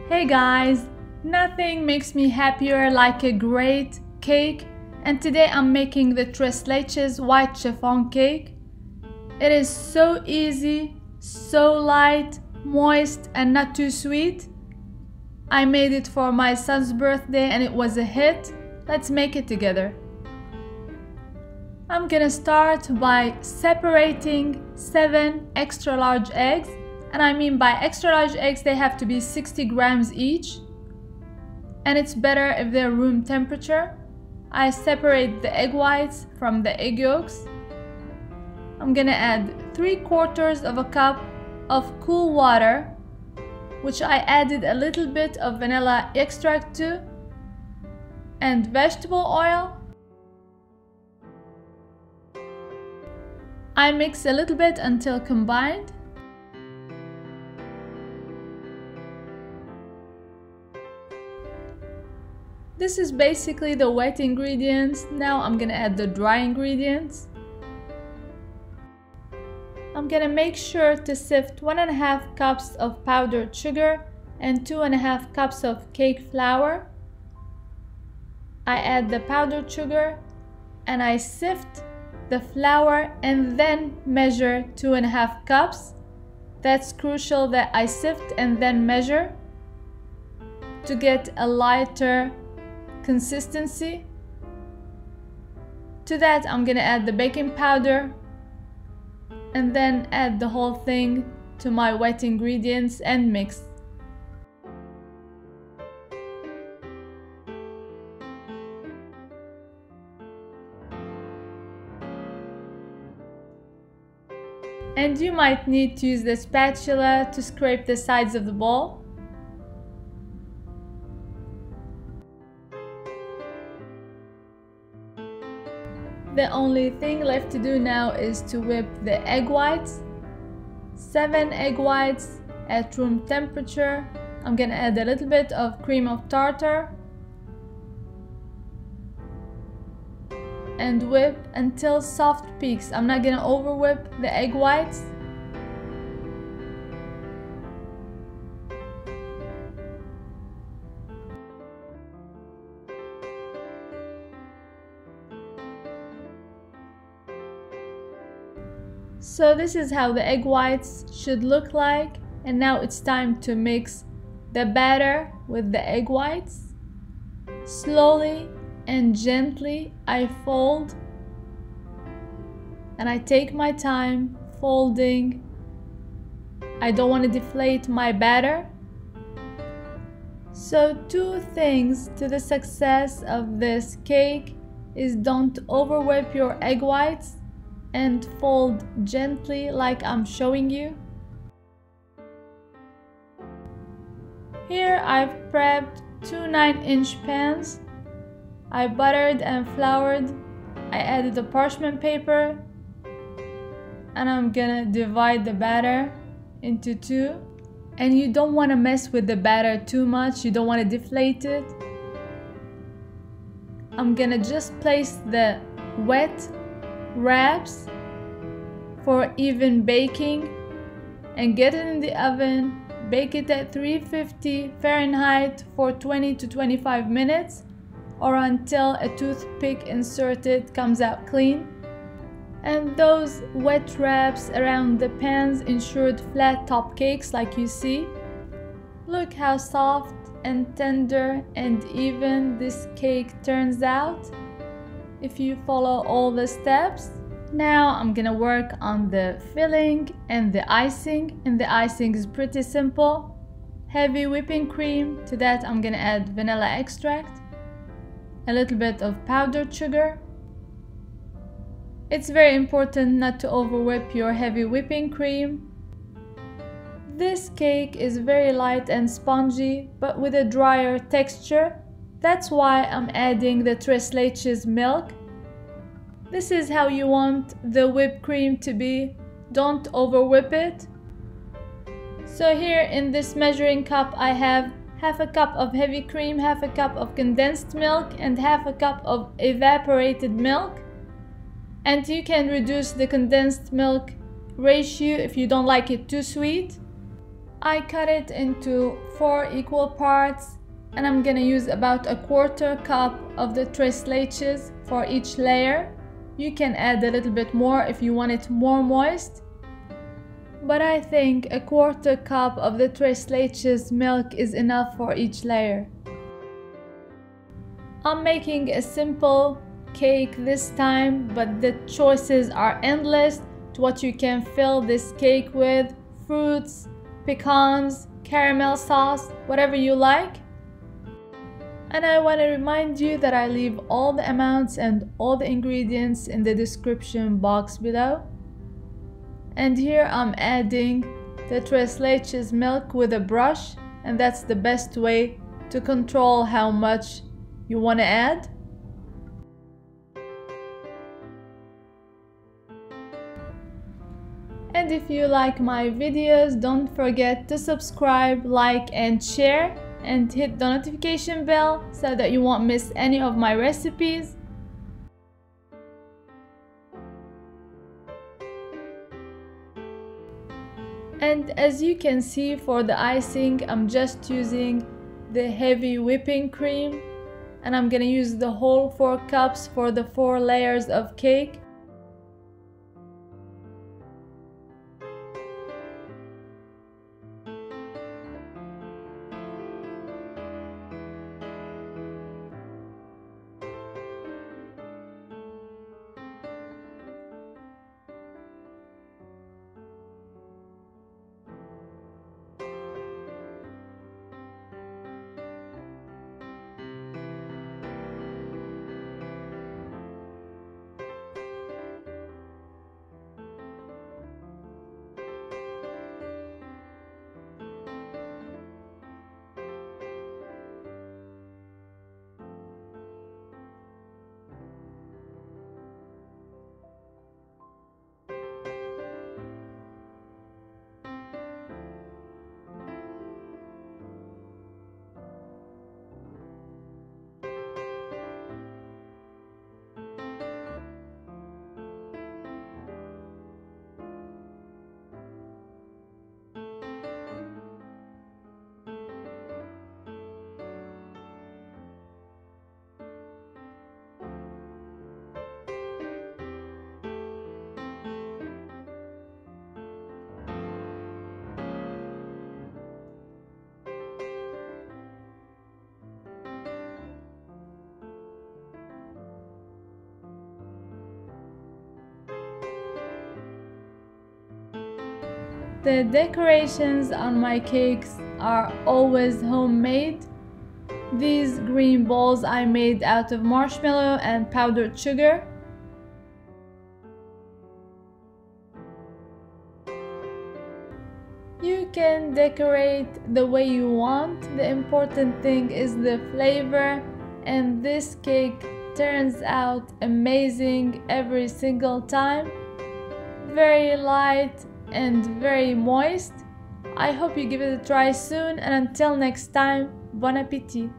Hey guys, nothing makes me happier like a great cake, and today I'm making the tres leches white chiffon cake. It is so easy, so light, moist and not too sweet. I made it for my son's birthday and it was a hit. Let's make it together. I'm gonna start by separating 7 extra large eggs. And I mean by extra large eggs, they have to be 60 grams each. And it's better if they're room temperature. I separate the egg whites from the egg yolks. I'm gonna add 3/4 of a cup of cool water, which I added a little bit of vanilla extract to, and vegetable oil. I mix a little bit until combined. This is basically the wet ingredients. Now I'm gonna add the dry ingredients. I'm gonna make sure to sift 1.5 cups of powdered sugar and 2.5 cups of cake flour. I add the powdered sugar and I sift the flour and then measure 2.5 cups. That's crucial that I sift and then measure to get a lighter consistency. To that I'm gonna add the baking powder and then add the whole thing to my wet ingredients and mix. And you might need to use the spatula to scrape the sides of the bowl. The only thing left to do now is to whip the egg whites. 7 egg whites at room temperature. I'm gonna add a little bit of cream of tartar and whip until soft peaks. I'm not gonna over whip the egg whites. So this is how the egg whites should look like, and now it's time to mix the batter with the egg whites. Slowly and gently I fold, and I take my time folding. I don't want to deflate my batter. So 2 things to the success of this cake is don't over whip your egg whites and fold gently like I'm showing you. Here I've prepped 2 9-inch pans. I buttered and floured. I added the parchment paper and I'm gonna divide the batter into 2. And you don't want to mess with the batter too much, you don't want to deflate it. I'm gonna just place the wet wraps for even baking and get it in the oven. Bake it at 350 Fahrenheit for 20 to 25 minutes or until a toothpick inserted comes out clean. And those wet wraps around the pans ensured flat top cakes like you see. Look how soft and tender and even this cake turns out if you follow all the steps. Now I'm gonna work on the filling and the icing, and the icing is pretty simple. Heavy whipping cream. To that I'm gonna add vanilla extract, a little bit of powdered sugar. It's very important not to over whip your heavy whipping cream. This cake is very light and spongy but with a drier texture. That's why I'm adding the tres leches milk. This is how you want the whipped cream to be. Don't over whip it. So here in this measuring cup I have half a cup of heavy cream, half a cup of condensed milk and half a cup of evaporated milk. And you can reduce the condensed milk ratio if you don't like it too sweet. I cut it into 4 equal parts, and I'm gonna use about a 1/4 cup of the tres leches for each layer. You can add a little bit more if you want it more moist, but I think a 1/4 cup of the tres leches milk is enough for each layer. I'm making a simple cake this time, but the choices are endless to what you can fill this cake with: fruits, pecans, caramel sauce, whatever you like. And I want to remind you that I leave all the amounts and all the ingredients in the description box below. And here I'm adding the tres leches milk with a brush, and that's the best way to control how much you want to add. And if you like my videos, don't forget to subscribe, like and share, and hit the notification bell so that you won't miss any of my recipes. And as you can see, for the icing, I'm just using the heavy whipping cream, and I'm gonna use the whole 4 cups for the 4 layers of cake. The decorations on my cakes are always homemade. These green balls I made out of marshmallow and powdered sugar. You can decorate the way you want. The important thing is the flavor, and this cake turns out amazing every single time. Very light and very moist. I hope you give it a try soon, and until next time, bon appétit!